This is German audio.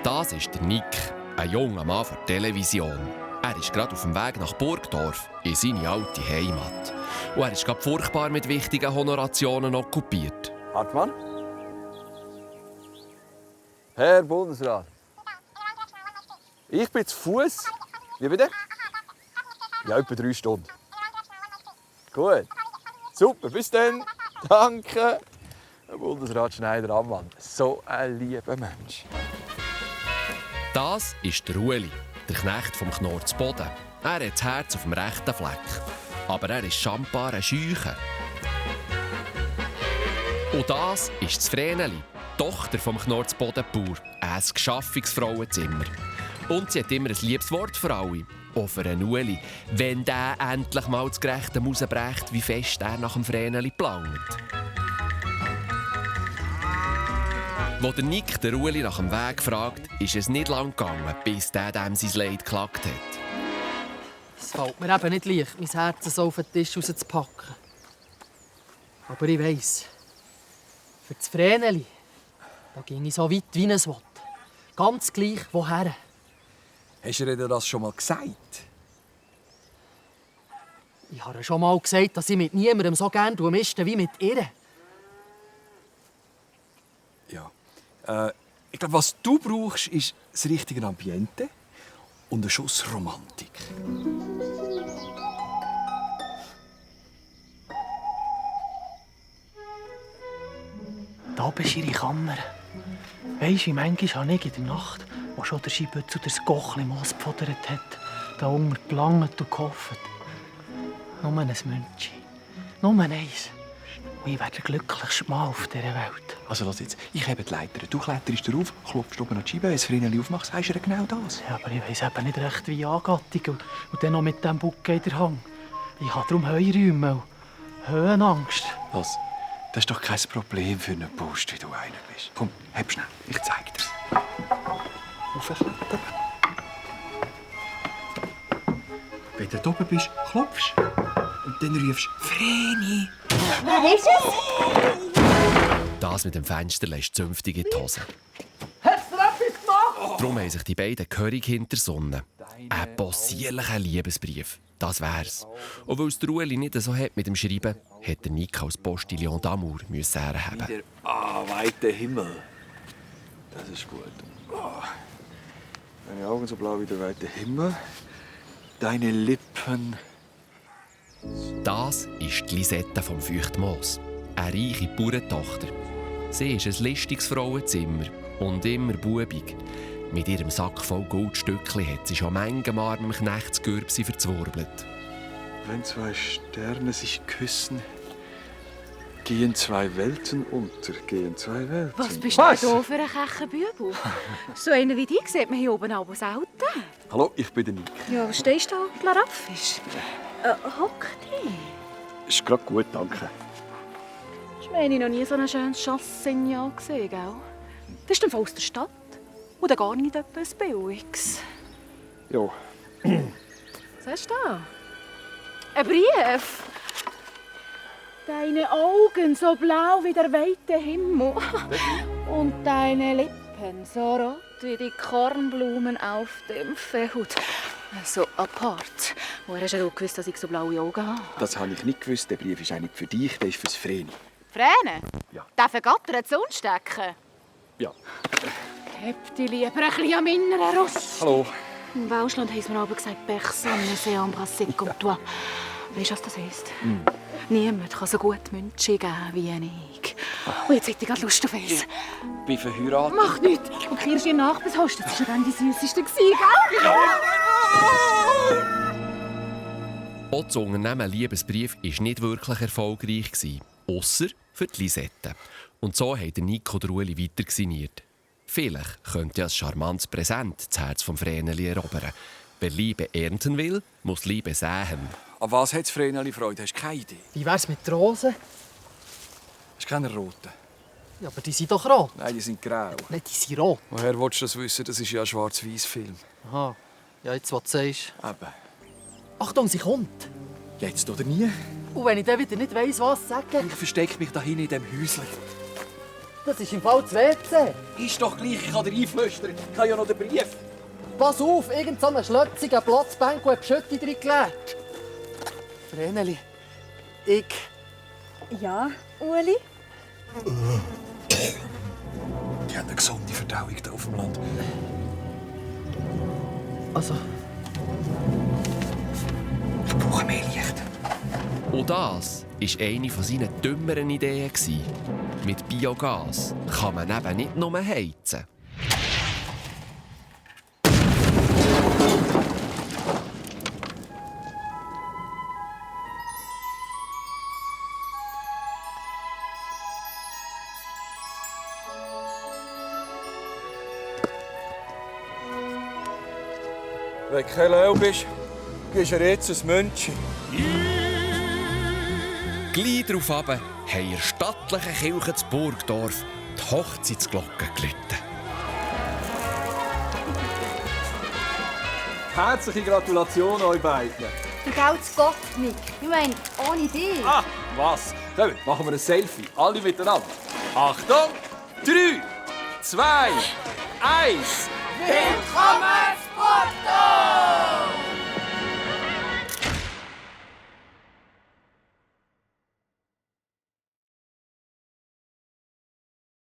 Das ist der Nick, ein junger Mann von der Television. Er ist gerade auf dem Weg nach Burgdorf, in seine alte Heimat. Und er ist gerade furchtbar mit wichtigen Honorationen okkupiert. Hartmann? Herr Bundesrat. Ich bin zu Fuß. Wie bitte? Ja, etwa 3 Stunden. Gut. Super, bis dann. Danke. Herr Bundesrat Schneider-Ammann. So ein lieber Mensch. Das ist der Ueli, der Knecht vom Knorr zu Boden. Er hat das Herz auf dem rechten Fleck. Aber er ist schambar ein Scheuche. Und das ist das Vreneli, Tochter vom Knorr zu Boden Bauer. Ein Geschaffungsfrauenzimmer. Und sie hat immer ein liebes Wort für alle. Auch für einen Ueli, wenn der endlich mal das Gerechte rausbrecht, wie fest er nach dem Vreneli plangt. Wo der Nick den Ueli nach dem Weg fragt, ist es nicht lang gegangen, bis der dem sein Leid geklagt hat. Es fällt mir eben nicht leicht, mein Herz so auf den Tisch rauszupacken. Aber ich weiss, für das Vreneli, da ging ich so weit, wie es will. Ganz gleich, woher. Hast du ihr das schon mal gesagt? Ich habe ihr schon mal gesagt, dass ich mit niemandem so gerne mischte wie mit ihr. Ja. Ich glaube, was du brauchst, ist das richtige Ambiente und ein Schuss Romantik. Da oben ist ihre Kammer. Weisst du, wie manchmal habe ich in der Nacht, wo schon der Scheibützel das Gochli Moos gefordert hat, da unten gelangt und gehofft. Nur ein Münchi. Nur eins. Und ich wäre der glücklichste Mann auf dieser Welt. Also lass jetzt, ich habe die Leiter. Du kletterst darauf, klopfst oben an die Scheibe, wenn das Vreneli aufmacht, sagst du ihr genau das. Ja, aber ich weiss eben nicht recht, wie Angattung. Und dann noch mit diesem Bucke in der Hand. Ich habe darum Heuräume und Höhenangst. Was? Das ist doch kein Problem für einen Post, wie du einer bist. Komm, heb schnell, ich zeig dir's. Aufklettern. Wenn du oben bist, klopfst und dann rufst «Vreni!» Wer ist es? Das mit dem Fenster lässt zünftig in die Hose. Hat's dir etwas gemacht? Darum haben sich die beiden gehörig hinter Sonne. Ein possierlicher Liebesbrief. Das wär's. Und weil es der Ueli nicht so hat mit dem Schreiben, hat der Nick als Postillon d'Amour herhaben. Wieder weiter Himmel. Das ist gut. Deine Augen so blau wie der weite Himmel. Deine Lippen. Das ist die Lisette vom Feuchtmoos. Eine reiche Bauerntochter. Sie ist ein listiges Frauenzimmer und immer bubig. Mit ihrem Sack voll Goldstückchen hat sie schon manchen Arm im Knechtsgürbsi verzwurbelt. Wenn 2 Sterne sich küssen, gehen 2 Welten unter, gehen 2 Welten. Was bist du da für ein kecher Bübel? So einen wie dich sieht man hier oben aber selten. Hallo, ich bin der Nick. Ja, was stehst du da, Klaraffisch? Hock dich. Ist gerade gut, danke. Ich meine, ich noch nie so ein schönes Chassignat gesehen, gell? Das ist aus der Stadt. Oder gar nicht etwas Billiges. Ja. Was hast du da? Ein Brief. Deine Augen so blau wie der weite Himmel. Und deine Lippen so rot wie die Kornblumen auf dem Feld. So apart. Woher hast du gewusst, dass ich so blaue Augen habe? Das habe ich nicht gewusst. Der Brief ist auch nicht für dich, der ist fürs Vreni. Fräne? Ja. Darf ein Gatter zu uns stecken? Ja. Heb dich lieber ein bisschen am inneren Rost. Hallo. Im Welschland haben wir aber gesagt, «Personne ne s'est embrassé comme toi». Weißt du, was das heisst? Niemand kann so gut Menschen geben wie ich. Und jetzt hätte ich gerade Lust auf eins. Ich bin verheiratet. Mach nichts. Und kehrst dir nach bis Host. Das war dann die süßeste, gell? Auch das Unternehmen Liebesbrief war nicht wirklich erfolgreich, ausser für die Lisette. Und so haben Nico und Ueli weiter gesiniert. Vielleicht könnte ein charmantes Präsent das Herz vom Vreneli erobern. Wer Liebe ernten will, muss Liebe säen. An was hat das Vreneli Freude? Hast du keine Idee? Wie wär's mit Rosen? Hast du keine roten? Ja, aber die sind doch rot. Nein, die sind grau. Nein, die sind rot. Woher willst du das wissen? Das ist ja ein Schwarz-Weiß-Film. Aha. Ja, jetzt, was du sagst. Eben. Achtung, sie kommt. Jetzt oder nie? Und wenn ich dann wieder nicht weiss, was sagen... Ich verstecke mich da hinten in diesem Häuschen. das ist im Fall das WC. Ist doch gleich, ich kann dir einflüstern. Ich habe ja noch den Brief. Pass auf, irgend so ein schlötziger Platzbank, der Beschütte drin gelegt. Vreneli, ich... Ja, Ueli? Die haben eine gesunde Verdauung hier auf dem Land. Also... Ich brauche mehr Licht. Und das war eine seiner dümmeren Ideen. Mit Biogas kann man eben nicht nur heizen. Wenn du kein Leo bist, gibst du jetzt ein München. Gleich darauf haben in der stattlichen Kirche zu Burgdorf die Hochzeitsglocke geläutet. Herzliche Gratulation euch beiden. Du glaubst Gott nicht. Ich meine, ohne dich. Ah, was? Dann machen wir ein Selfie. Alle miteinander. Achtung! 3, 2, 1. Willkommen, Porto!